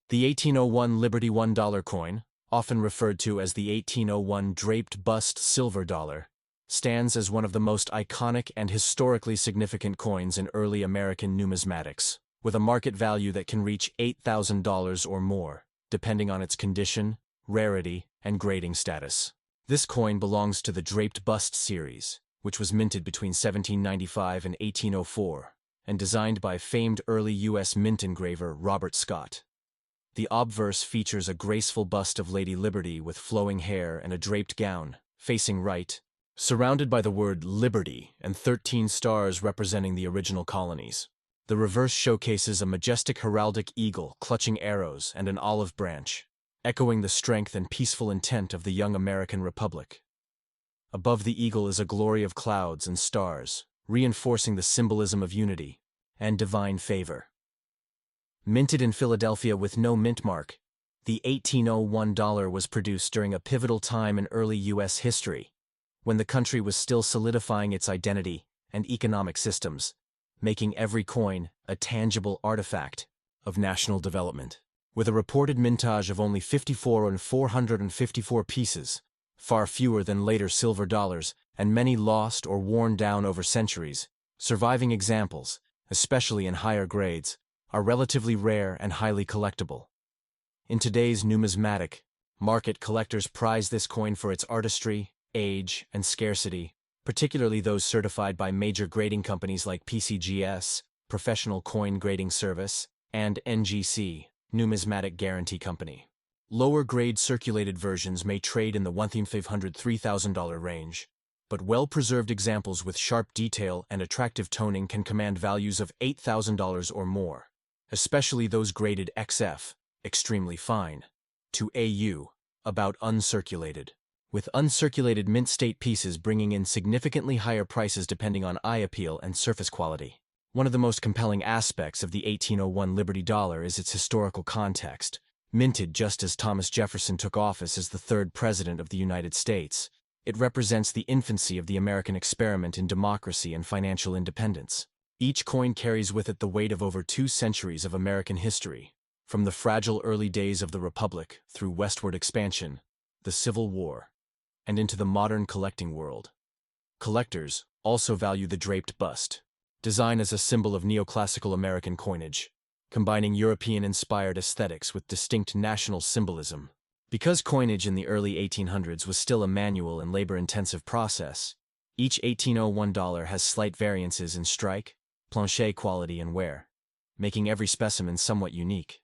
The 1801 Liberty $1 coin, often referred to as the 1801 Draped Bust Silver Dollar, stands as one of the most iconic and historically significant coins in early American numismatics, with a market value that can reach $8,000 or more, depending on its condition, rarity, and grading status. This coin belongs to the Draped Bust series, which was minted between 1795 and 1804, and designed by famed early U.S. mint engraver Robert Scott. The obverse features a graceful bust of Lady Liberty with flowing hair and a draped gown, facing right, surrounded by the word Liberty and 13 stars representing the original colonies. The reverse showcases a majestic heraldic eagle clutching arrows and an olive branch, echoing the strength and peaceful intent of the young American Republic. Above the eagle is a glory of clouds and stars, reinforcing the symbolism of unity and divine favor. Minted in Philadelphia with no mint mark, the 1801 dollar was produced during a pivotal time in early U.S. history, when the country was still solidifying its identity and economic systems, making every coin a tangible artifact of national development. With a reported mintage of only 54 and 454 pieces, far fewer than later silver dollars, and many lost or worn down over centuries, surviving examples, especially in higher grades, are relatively rare and highly collectible. In today's numismatic market, collectors prize this coin for its artistry, age, and scarcity, particularly those certified by major grading companies like PCGS, Professional Coin Grading Service, and NGC, Numismatic Guarantee Company. Lower-grade circulated versions may trade in the $1,500–$3,000 range, but well-preserved examples with sharp detail and attractive toning can command values of $8,000 or more, especially those graded XF, extremely fine, to AU, about uncirculated, with uncirculated mint state pieces bringing in significantly higher prices depending on eye appeal and surface quality. One of the most compelling aspects of the 1801 Liberty Dollar is its historical context. Minted just as Thomas Jefferson took office as the third president of the United States, it represents the infancy of the American experiment in democracy and financial independence. Each coin carries with it the weight of over 2 centuries of American history, from the fragile early days of the Republic through westward expansion, the Civil War, and into the modern collecting world. Collectors also value the draped bust, designed as a symbol of neoclassical American coinage, combining European-inspired aesthetics with distinct national symbolism. Because coinage in the early 1800s was still a manual and labor-intensive process, each 1801 dollar has slight variances in strike, plancher quality, and wear, making every specimen somewhat unique.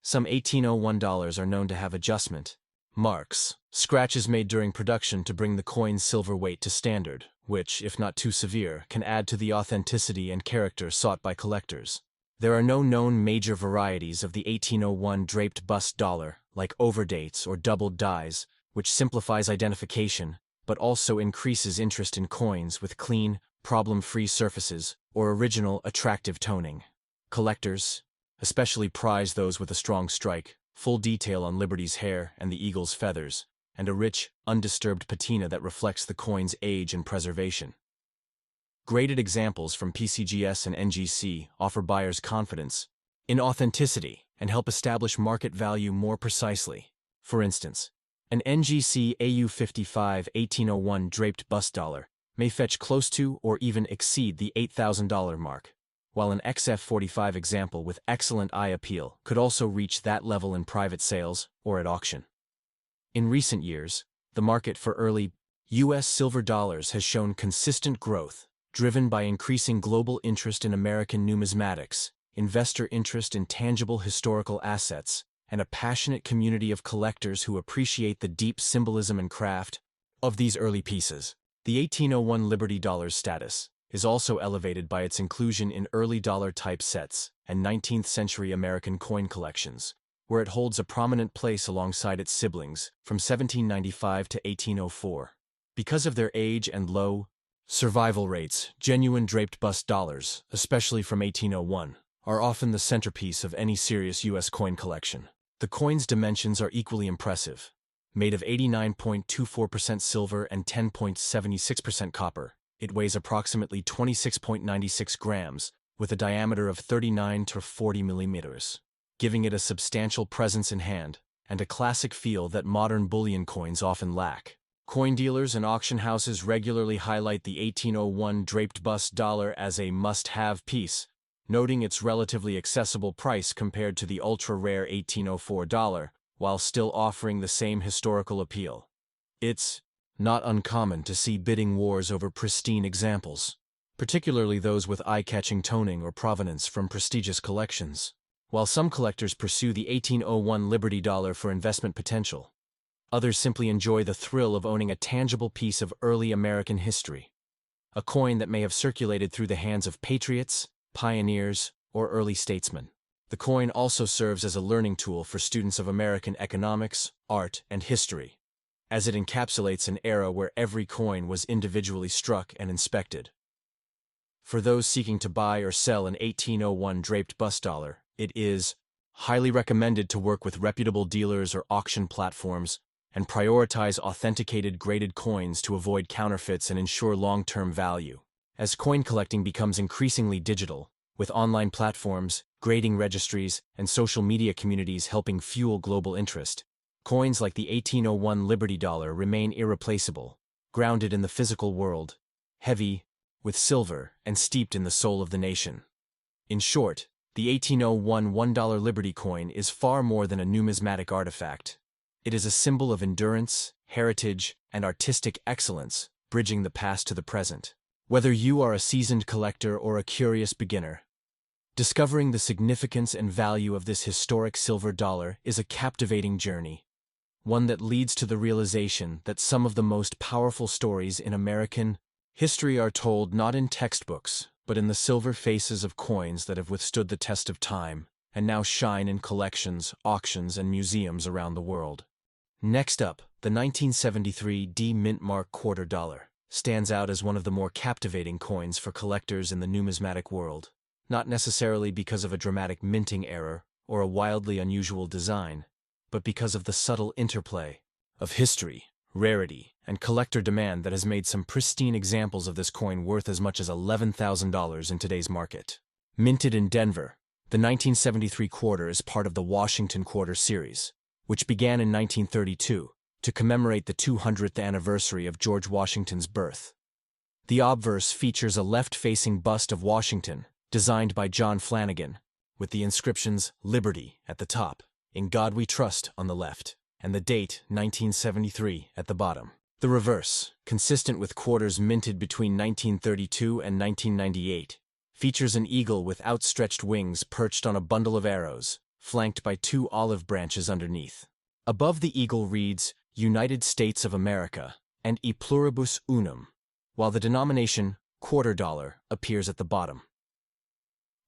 Some 1801 dollars are known to have adjustment marks, scratches made during production to bring the coin's silver weight to standard, which, if not too severe, can add to the authenticity and character sought by collectors. There are no known major varieties of the 1801 draped bust dollar, like overdates or doubled dies, which simplifies identification, but also increases interest in coins with clean, problem-free surfaces or original, attractive toning. Collectors especially prize those with a strong strike, full detail on Liberty's hair and the eagle's feathers, and a rich, undisturbed patina that reflects the coin's age and preservation. Graded examples from PCGS and NGC offer buyers confidence in authenticity and help establish market value more precisely. For instance, an NGC AU55 1801 draped bust dollar may fetch close to or even exceed the $8,000 mark, while an XF45 example with excellent eye appeal could also reach that level in private sales or at auction. In recent years, the market for early U.S. silver dollars has shown consistent growth, driven by increasing global interest in American numismatics, investor interest in tangible historical assets, and a passionate community of collectors who appreciate the deep symbolism and craft of these early pieces. The 1801 Liberty Dollar's status is also elevated by its inclusion in early dollar-type sets and 19th-century American coin collections, where it holds a prominent place alongside its siblings from 1795 to 1804. Because of their age and low survival rates, genuine draped bust dollars, especially from 1801, are often the centerpiece of any serious U.S. coin collection. The coin's dimensions are equally impressive. Made of 89.24% silver and 10.76% copper, it weighs approximately 26.96 grams, with a diameter of 39 to 40 millimeters. giving it a substantial presence in hand and a classic feel that modern bullion coins often lack. Coin dealers and auction houses regularly highlight the 1801 Draped Bust Dollar as a must-have piece, noting its relatively accessible price compared to the ultra-rare 1804 dollar, while still offering the same historical appeal. It's not uncommon to see bidding wars over pristine examples, particularly those with eye-catching toning or provenance from prestigious collections. While some collectors pursue the 1801 Liberty Dollar for investment potential, others simply enjoy the thrill of owning a tangible piece of early American history, a coin that may have circulated through the hands of patriots, pioneers, or early statesmen. The coin also serves as a learning tool for students of American economics, art, and history, as it encapsulates an era where every coin was individually struck and inspected. For those seeking to buy or sell an 1801 Draped Bust Dollar, it is highly recommended to work with reputable dealers or auction platforms and prioritize authenticated graded coins to avoid counterfeits and ensure long-term value. As coin collecting becomes increasingly digital, with online platforms, grading registries, and social media communities helping fuel global interest, coins like the 1801 Liberty Dollar remain irreplaceable, grounded in the physical world, heavy with silver, and steeped in the soul of the nation. In short, the 1801 $1 Liberty coin is far more than a numismatic artifact. It is a symbol of endurance, heritage, and artistic excellence, bridging the past to the present. Whether you are a seasoned collector or a curious beginner, discovering the significance and value of this historic silver dollar is a captivating journey, one that leads to the realization that some of the most powerful stories in American history are told not in textbooks, but in the silver faces of coins that have withstood the test of time and now shine in collections, auctions, and museums around the world. Next up, the 1973 D Mint Mark quarter dollar stands out as one of the more captivating coins for collectors in the numismatic world, not necessarily because of a dramatic minting error or a wildly unusual design, but because of the subtle interplay of history, rarity, and collector demand that has made some pristine examples of this coin worth as much as $11,000 in today's market. Minted in Denver, the 1973 quarter is part of the Washington Quarter series, which began in 1932 to commemorate the 200th anniversary of George Washington's birth. The obverse features a left-facing bust of Washington, designed by John Flanagan, with the inscriptions "Liberty" at the top, "In God We Trust" on the left, and the date 1973 at the bottom. The reverse, consistent with quarters minted between 1932 and 1998, features an eagle with outstretched wings perched on a bundle of arrows, flanked by two olive branches underneath. Above the eagle reads, "United States of America," and "E pluribus unum," while the denomination quarter dollar appears at the bottom.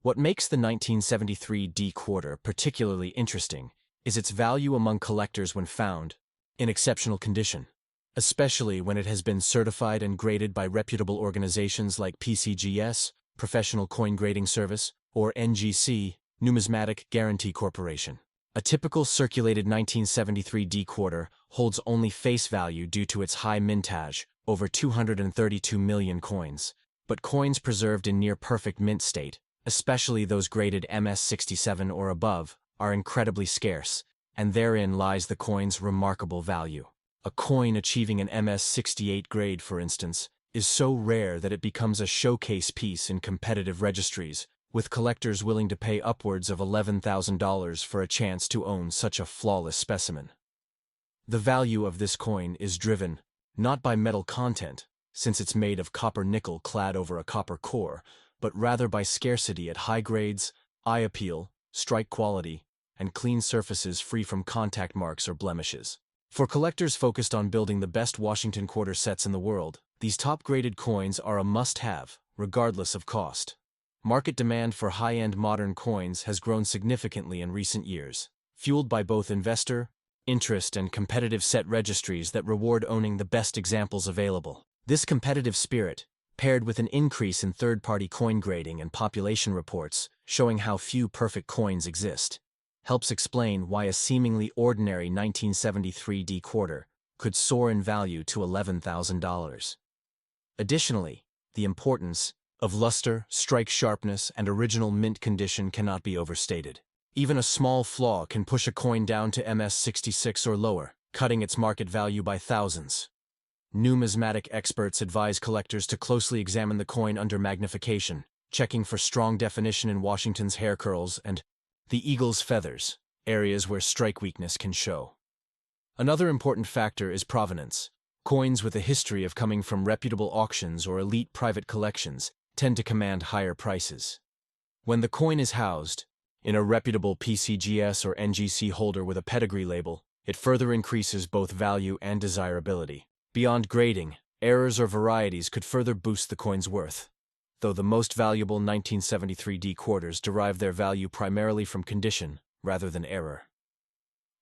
What makes the 1973 D quarter particularly interesting is its value among collectors when found in exceptional condition, especially when it has been certified and graded by reputable organizations like PCGS, Professional Coin Grading Service, or NGC, Numismatic Guarantee Corporation. A typical circulated 1973 D quarter holds only face value due to its high mintage, over 232 million coins, but coins preserved in near-perfect mint state, especially those graded MS-67 or above, are incredibly scarce, and therein lies the coin's remarkable value. A coin achieving an MS-68 grade, for instance, is so rare that it becomes a showcase piece in competitive registries, with collectors willing to pay upwards of $11,000 for a chance to own such a flawless specimen. The value of this coin is driven not by metal content, since it's made of copper nickel clad over a copper core, but rather by scarcity at high grades, eye appeal, strike quality, and clean surfaces free from contact marks or blemishes. For collectors focused on building the best Washington quarter sets in the world, these top-graded coins are a must-have, regardless of cost. Market demand for high-end modern coins has grown significantly in recent years, fueled by both investor interest and competitive set registries that reward owning the best examples available. This competitive spirit, paired with an increase in third-party coin grading and population reports showing how few perfect coins exist, helps explain why a seemingly ordinary 1973 D quarter could soar in value to $11,000. Additionally, the importance of luster, strike sharpness, and original mint condition cannot be overstated. Even a small flaw can push a coin down to MS66 or lower, cutting its market value by thousands. Numismatic experts advise collectors to closely examine the coin under magnification, checking for strong definition in Washington's hair curls and the eagle's feathers, areas where strike weakness can show. Another important factor is provenance. Coins with a history of coming from reputable auctions or elite private collections tend to command higher prices. When the coin is housed in a reputable PCGS or NGC holder with a pedigree label, it further increases both value and desirability. Beyond grading, errors or varieties could further boost the coin's worth, though the most valuable 1973 D quarters derive their value primarily from condition rather than error.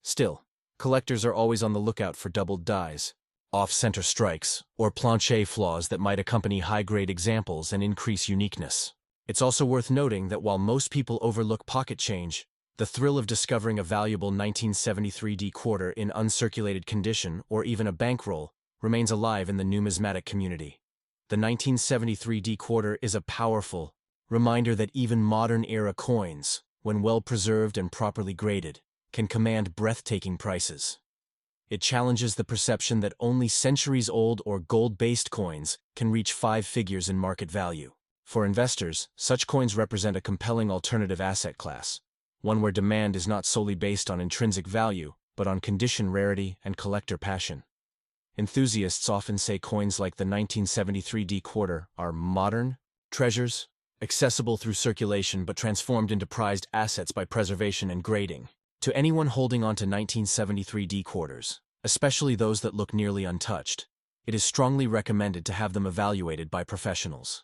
Still, collectors are always on the lookout for doubled dies, off-center strikes, or planche flaws that might accompany high-grade examples and increase uniqueness. It's also worth noting that while most people overlook pocket change, the thrill of discovering a valuable 1973 D quarter in uncirculated condition or even a bankroll remains alive in the numismatic community. The 1973 D quarter is a powerful reminder that even modern-era coins, when well-preserved and properly graded, can command breathtaking prices. It challenges the perception that only centuries-old or gold-based coins can reach 5 figures in market value. For investors, such coins represent a compelling alternative asset class, one where demand is not solely based on intrinsic value, but on condition rarity and collector passion. Enthusiasts often say coins like the 1973 D quarter are modern treasures, accessible through circulation but transformed into prized assets by preservation and grading. To anyone holding on to 1973 D quarters, especially those that look nearly untouched, it is strongly recommended to have them evaluated by professionals.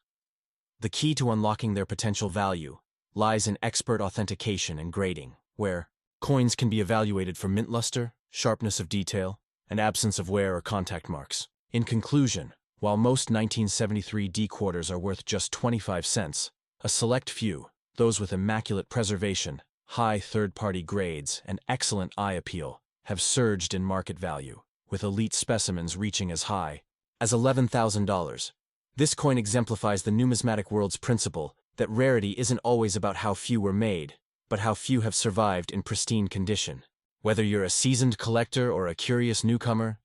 The key to unlocking their potential value lies in expert authentication and grading, where coins can be evaluated for mint luster, sharpness of detail, and absence of wear or contact marks. In conclusion, while most 1973 D quarters are worth just 25 cents, a select few, those with immaculate preservation, high third-party grades, and excellent eye appeal, have surged in market value, with elite specimens reaching as high as $11,000. This coin exemplifies the numismatic world's principle that rarity isn't always about how few were made, but how few have survived in pristine condition. Whether you're a seasoned collector or a curious newcomer,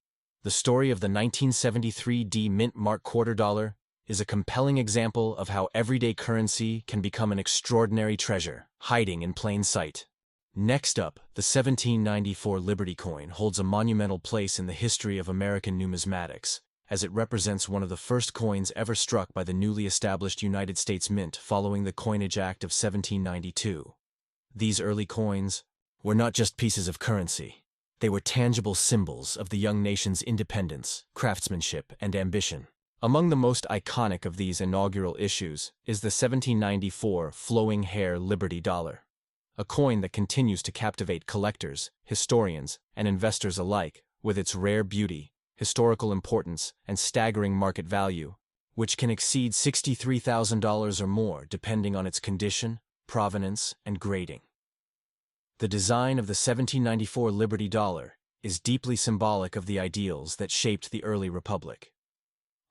the story of the 1973 D Mint Mark quarter dollar is a compelling example of how everyday currency can become an extraordinary treasure, hiding in plain sight. Next up, the 1794 Liberty coin holds a monumental place in the history of American numismatics, as it represents one of the first coins ever struck by the newly established United States Mint following the Coinage Act of 1792. These early coins were not just pieces of currency. They were tangible symbols of the young nation's independence, craftsmanship, and ambition. Among the most iconic of these inaugural issues is the 1794 Flowing Hair Liberty Dollar, a coin that continues to captivate collectors, historians, and investors alike with its rare beauty, historical importance, and staggering market value, which can exceed $63,000 or more depending on its condition, provenance, and grading. The design of the 1794 Liberty Dollar is deeply symbolic of the ideals that shaped the early republic.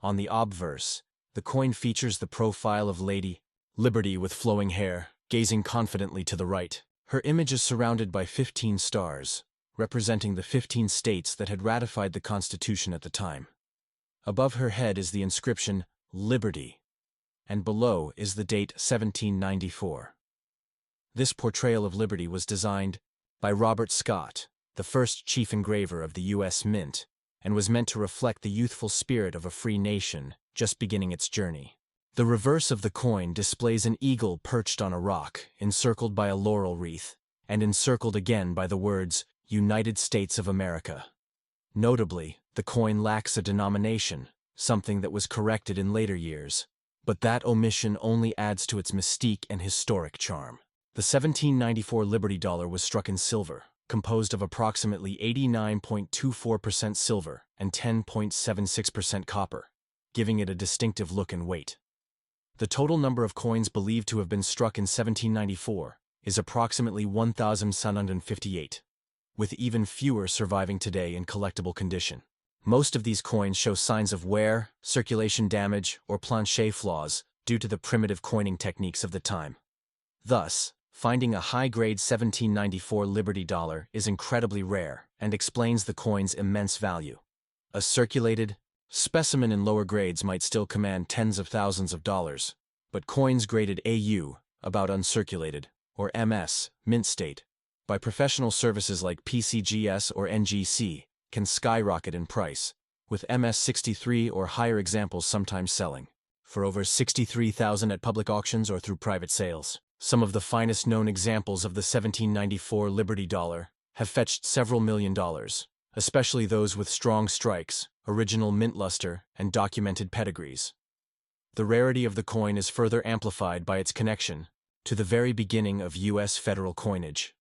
On the obverse, the coin features the profile of Lady Liberty with flowing hair, gazing confidently to the right. Her image is surrounded by 15 stars, representing the 15 states that had ratified the Constitution at the time. Above her head is the inscription, Liberty, and below is the date 1794. This portrayal of liberty was designed by Robert Scott, the first chief engraver of the U.S. Mint, and was meant to reflect the youthful spirit of a free nation just beginning its journey. The reverse of the coin displays an eagle perched on a rock, encircled by a laurel wreath, and encircled again by the words, United States of America. Notably, the coin lacks a denomination, something that was corrected in later years, but that omission only adds to its mystique and historic charm. The 1794 Liberty Dollar was struck in silver, composed of approximately 89.24% silver and 10.76% copper, giving it a distinctive look and weight. The total number of coins believed to have been struck in 1794 is approximately 1,758, with even fewer surviving today in collectible condition. Most of these coins show signs of wear, circulation damage, or planche flaws due to the primitive coining techniques of the time. Thus, Finding a high-grade 1794 Liberty dollar is incredibly rare and explains the coin's immense value. A circulated specimen in lower grades might still command tens of thousands of dollars, but coins graded AU, about uncirculated, or MS, mint state, by professional services like PCGS or NGC, can skyrocket in price, with MS-63 or higher examples sometimes selling for over $63,000 at public auctions or through private sales. Some of the finest known examples of the 1794 Liberty dollar have fetched several $1 million, especially those with strong strikes, original mint luster, and documented pedigrees. The rarity of the coin is further amplified by its connection to the very beginning of U.S. federal coinage.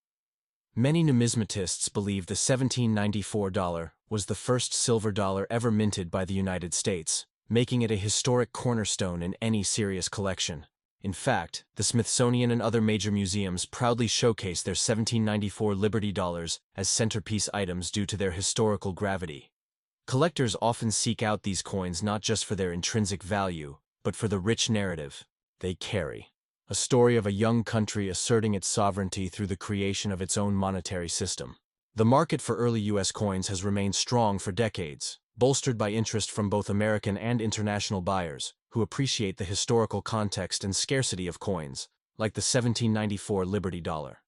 Many numismatists believe the 1794 dollar was the first silver dollar ever minted by the United States, making it a historic cornerstone in any serious collection. In fact, the Smithsonian and other major museums proudly showcase their 1794 Liberty dollars as centerpiece items due to their historical gravity. Collectors often seek out these coins not just for their intrinsic value, but for the rich narrative they carry. A story of a young country asserting its sovereignty through the creation of its own monetary system. The market for early U.S. coins has remained strong for decades, bolstered by interest from both American and international buyers, who appreciate the historical context and scarcity of coins, like the 1794 Liberty dollar.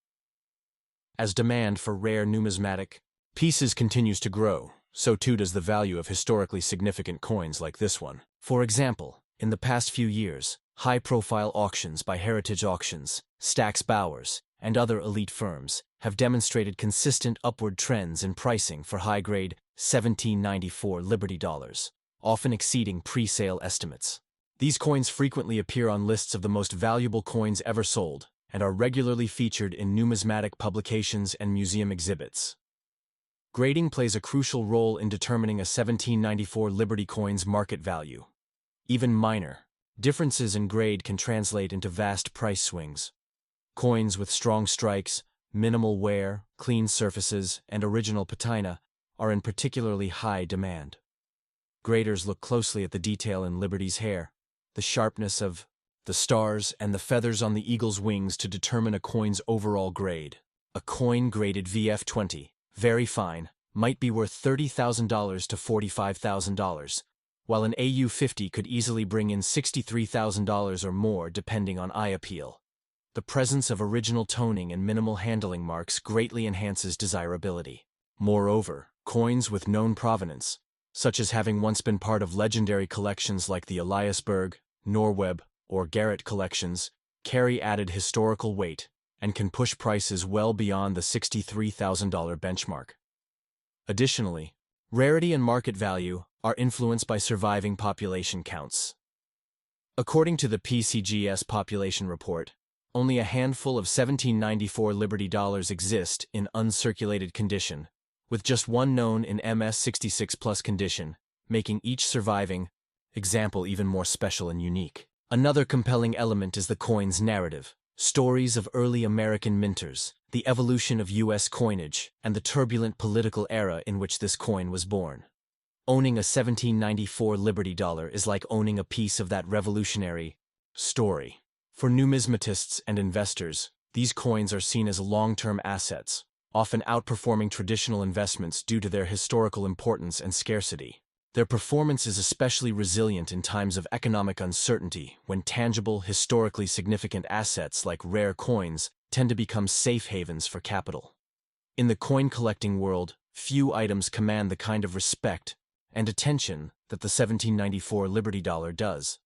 As demand for rare numismatic pieces continues to grow, so too does the value of historically significant coins like this one. For example, in the past few years, high-profile auctions by Heritage Auctions, Stack's Bowers, and other elite firms have demonstrated consistent upward trends in pricing for high-grade 1794 Liberty dollars, often exceeding pre-sale estimates. These coins frequently appear on lists of the most valuable coins ever sold and are regularly featured in numismatic publications and museum exhibits. Grading plays a crucial role in determining a 1794 Liberty coin's market value. Even minor differences in grade can translate into vast price swings. Coins with strong strikes, minimal wear, clean surfaces, and original patina are in particularly high demand. Graders look closely at the detail in Liberty's hair, the sharpness of the stars and the feathers on the eagle's wings to determine a coin's overall grade. A coin graded VF20, very fine, might be worth $30,000 to $45,000, while an AU50 could easily bring in $63,000 or more depending on eye appeal. The presence of original toning and minimal handling marks greatly enhances desirability. Moreover, coins with known provenance, such as having once been part of legendary collections like the Eliasberg, Norweb, or Garrett collections, carry added historical weight and can push prices well beyond the $63,000 benchmark. Additionally, rarity and market value are influenced by surviving population counts. According to the PCGS population report, only a handful of 1794 Liberty dollars exist in uncirculated condition, with just one known in MS-66+ condition, making each surviving example even more special and unique. Another compelling element is the coin's narrative. Stories of early American minters, the evolution of U.S. coinage, and the turbulent political era in which this coin was born. Owning a 1794 Liberty dollar is like owning a piece of that revolutionary story. For numismatists and investors, these coins are seen as long-term assets, often outperforming traditional investments due to their historical importance and scarcity. Their performance is especially resilient in times of economic uncertainty, when tangible, historically significant assets like rare coins tend to become safe havens for capital. In the coin collecting world, few items command the kind of respect and attention that the 1794 Liberty dollar does.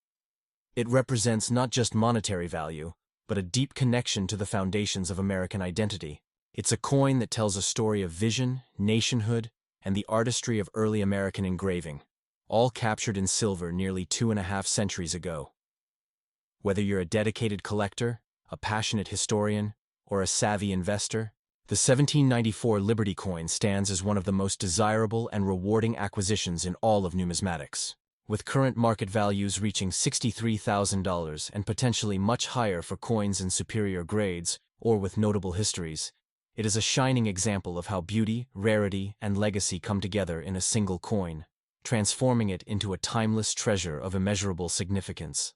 It represents not just monetary value, but a deep connection to the foundations of American identity. It's a coin that tells a story of vision, nationhood, and the artistry of early American engraving, all captured in silver nearly 2.5 centuries ago. Whether you're a dedicated collector, a passionate historian, or a savvy investor, the 1794 Liberty coin stands as one of the most desirable and rewarding acquisitions in all of numismatics. With current market values reaching $63,000 and potentially much higher for coins in superior grades or with notable histories, it is a shining example of how beauty, rarity, and legacy come together in a single coin, transforming it into a timeless treasure of immeasurable significance.